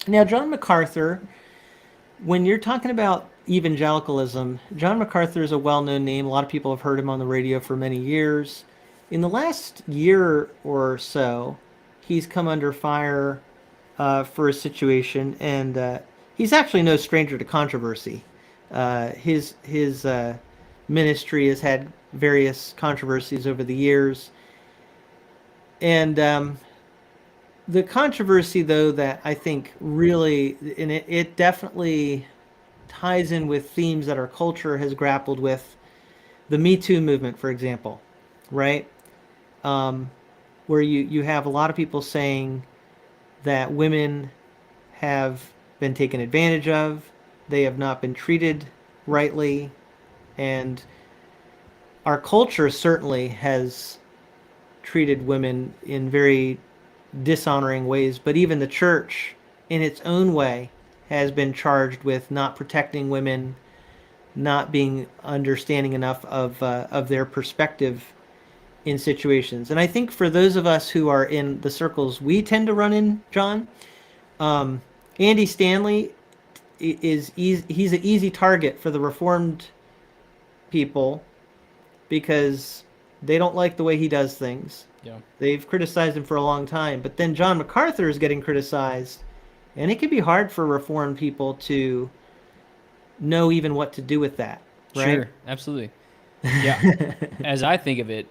Now, John MacArthur, when you're talking about evangelicalism, John MacArthur is a well-known name. A lot of people have heard him on the radio for many years. In the last year or so, he's come under fire for a situation, and he's actually no stranger to controversy. His ministry has had various controversies over the years, and the controversy, though, that I think really, and it definitely ties in with themes that our culture has grappled with, the Me Too movement, for example, right? Um, where you have a lot of people saying that women have been taken advantage of, they have not been treated rightly, and our culture certainly has treated women in very dishonoring ways, but even the church, in its own way, has been charged with not protecting women, not being understanding enough of their perspective in situations. And I think for those of us who are in the circles we tend to run in, John, um, Andy Stanley is easy, he's an easy target for the Reformed people because they don't like the way he does things. Yeah. They've criticized him for a long time, but then John MacArthur is getting criticized, and it can be hard for Reformed people to know even what to do with that, right? Sure, absolutely. Yeah. As I think of it,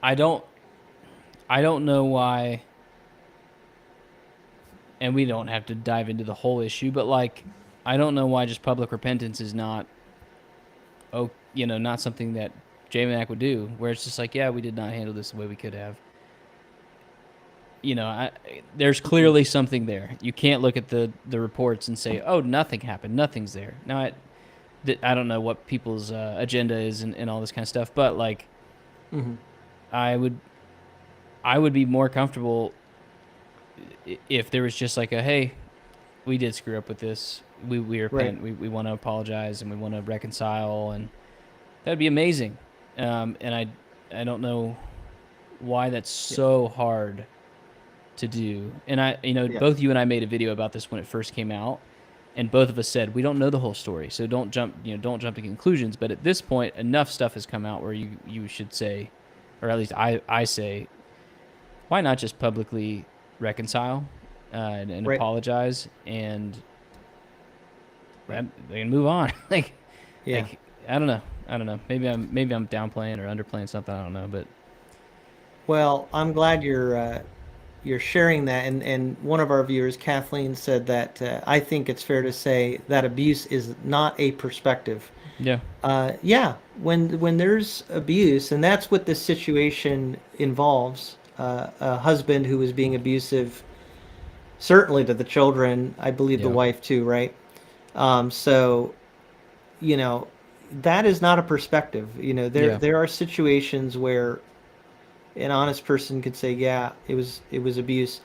I don't I don't know why, and we don't have to dive into the whole issue, but like I don't know why just public repentance is not not something that JMac would do, where it's just like, yeah, we did not handle this the way we could have. There's clearly something there. You can't look at the reports and say, oh, nothing happened, nothing's there. Now, I don't know what people's agenda is and all this kind of stuff, but like, Mm-hmm. I would I would be more comfortable if there was just like a, hey, we did screw up with this. We Right. repent. We want to apologize and we want to reconcile, and that'd be amazing. And I don't know why that's Yeah. so hard to do. And Yeah. both you and I made a video about this when it first came out, and both of us said we don't know the whole story, so don't jump to conclusions. But at this point, enough stuff has come out where you should say, or at least I say, why not just publicly reconcile and Right. apologize and Right. move on. like Yeah. like I don't know. I don't know. Maybe I'm downplaying or underplaying something. I don't know, but Well, I'm glad you're sharing that. And one of our viewers, Kathleen, said that I think it's fair to say that abuse is not a perspective. yeah, Yeah, when there's abuse, and that's what this situation involves. A husband who was being abusive, certainly to the children. I believe the yeah, wife too, right? So you know that is not a perspective. There yeah, there are situations where an honest person could say, yeah, it was abuse.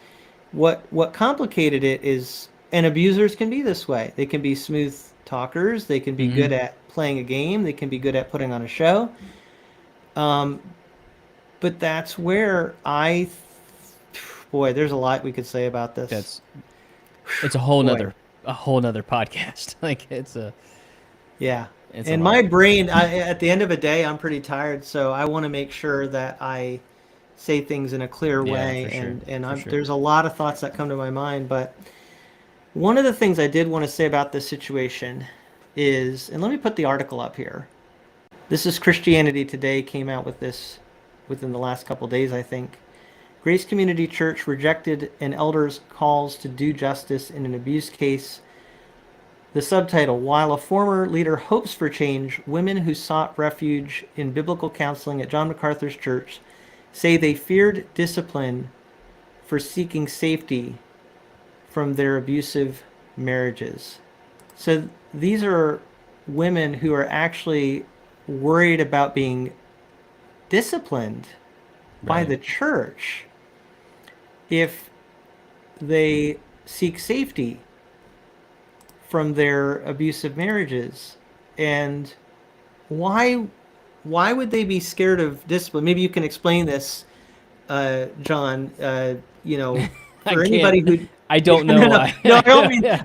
What complicated it is, and abusers can be this way. They can be smooth talkers. They can be mm-hmm. good at playing a game. They can be good at putting on a show. Um, but that's where boy, there's a lot we could say about this. That's it's Boy, a whole nother podcast. like yeah. it's a And lot. my brain, at the end of a day, I'm pretty tired, so I want to make sure that I say things in a clear Yeah, way. for sure, And for sure. there's a lot of thoughts that come to my mind, but one of the things I did want to say about this situation is, and let me put the article up here. This is Christianity Today, came out with this within the last couple of days, I think. Grace Community Church rejected an elder's calls to do justice in an abuse case. The subtitle: While a former leader hopes for change, women who sought refuge in biblical counseling at John MacArthur's church say they feared discipline for seeking safety from their abusive marriages. So these are women who are actually worried about being disciplined by Right. the church if they seek safety from their abusive marriages. And why why would they be scared of discipline? Maybe you can explain this, John. I For can't. anybody who I don't know why. No,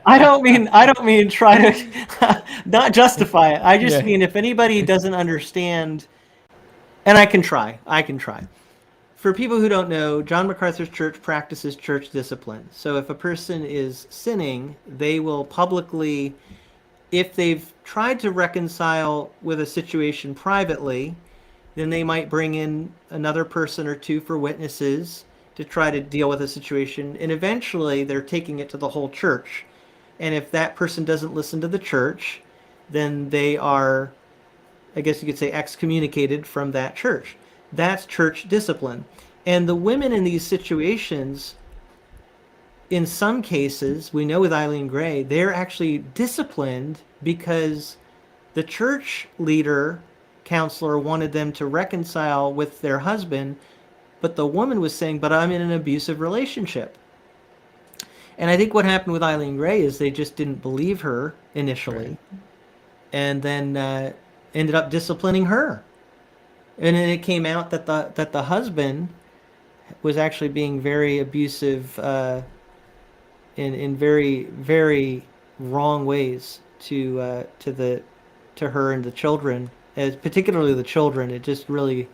I don't mean try to not justify it. I just mean if anybody doesn't understand, and I can try. For people who don't know, John MacArthur's church practices church discipline. So if a person is sinning, they will publicly, if they've tried to reconcile with a situation privately, then they might bring in another person or two for witnesses to try to deal with a situation. And eventually they're taking it to the whole church. And if that person doesn't listen to the church, then they are, I guess you could say, excommunicated from that church. That's church discipline. And the women in these situations, in some cases, we know with Eileen Gray, they're actually disciplined because the church leader, counselor, wanted them to reconcile with their husband, but the woman was saying, but I'm in an abusive relationship. And I think what happened with Eileen Gray is they just didn't believe her initially, right, and then ended up disciplining her. And then it came out that the husband was actually being very abusive in very, very wrong ways to her and the children, as particularly the children. It just really,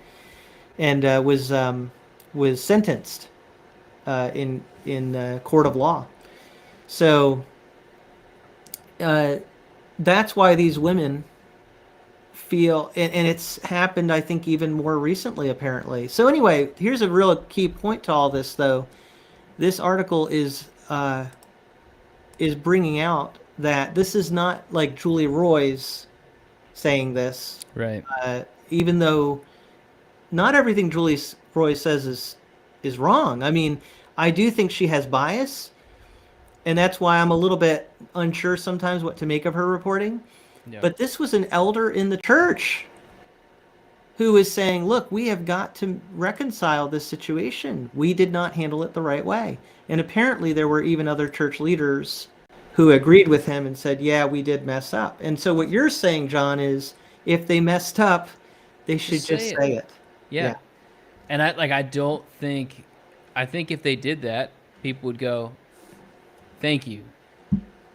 and was sentenced in court of law. So that's why these women feel, and it's happened, I think, even more recently, apparently. So anyway, here's a real key point to all this, though. This article is bringing out that this is not like Julie Roy's saying this, right? Even though not everything Julie Roy says is wrong. I mean, I do think she has bias, and that's why I'm a little bit unsure sometimes what to make of her reporting. Yeah. But this was an elder in the church who is saying, look, we have got to reconcile this situation. We did not handle it the right way. And apparently there were even other church leaders who agreed with him and said, yeah, we did mess up. And so what you're saying, John, is if they messed up, they should just say it. Yeah. And I think if they did that, people would go, thank you.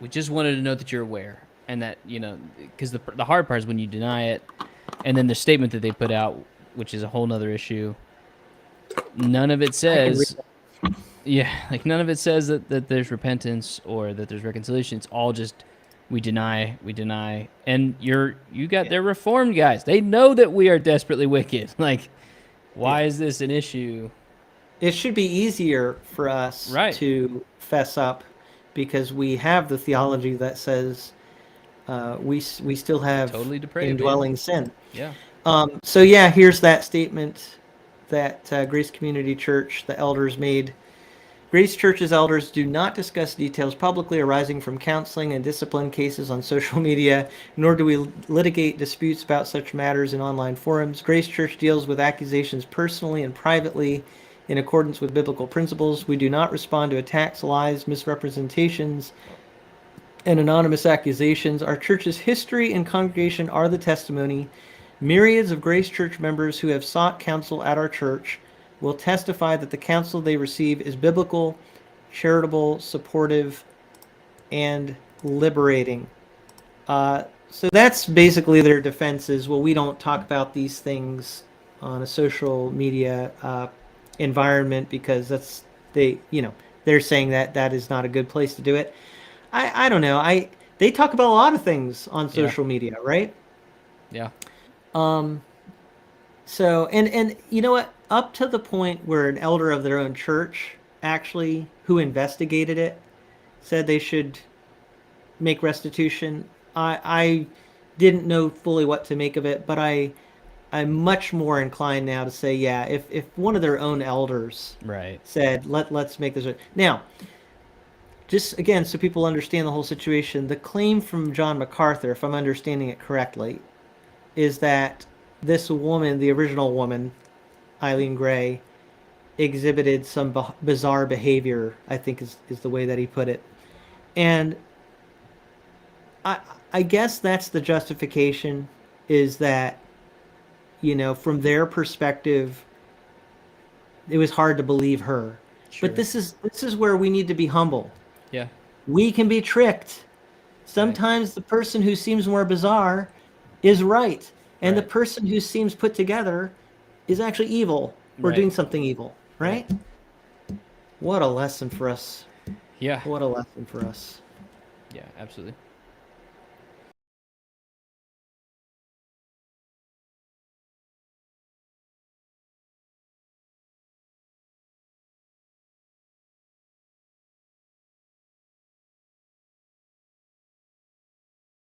We just wanted to know that you're aware. And that, because the hard part is when you deny it, and then the statement that they put out, which is a whole nother issue, none of it says, none of it says that there's repentance or that there's reconciliation. It's all just, we deny. And they're reformed guys. They know that we are desperately wicked. Like, why is this an issue? It should be easier for us to fess up because we have the theology that says we still have totally depraved, indwelling sin. Yeah. So here's that statement that Grace Community Church, the elders made. Grace Church's elders do not discuss details publicly arising from counseling and discipline cases on social media, nor do we litigate disputes about such matters in online forums. Grace Church deals with accusations personally and privately in accordance with biblical principles. We do not respond to attacks, lies, misrepresentations, and anonymous accusations. Our church's history and congregation are the testimony. Myriads of Grace Church members who have sought counsel at our church will testify that the counsel they receive is biblical, charitable, supportive, and liberating. So that's basically their defense is, well, we don't talk about these things on a social media environment because they're saying that is not a good place to do it. I don't know. They talk about a lot of things on social media, right? Yeah. So, and you know what? Up to the point where an elder of their own church, actually, who investigated it, said they should make restitution. I didn't know fully what to make of it, but I'm much more inclined now to say, if one of their own elders said, let's make this. Now, just again, so people understand the whole situation, the claim from John MacArthur, if I'm understanding it correctly, is that this woman, the original woman, Eileen Gray, exhibited some bizarre behavior, I think is the way that he put it. And I guess that's the justification, is that, from their perspective, it was hard to believe her. Sure. But this is where we need to be humble. Yeah. We can be tricked. Sometimes the person who seems more bizarre is right, and the Right. person who seems put together is actually evil or Right. doing something evil, right? What a lesson for us. Yeah. What a lesson for us. Yeah, absolutely.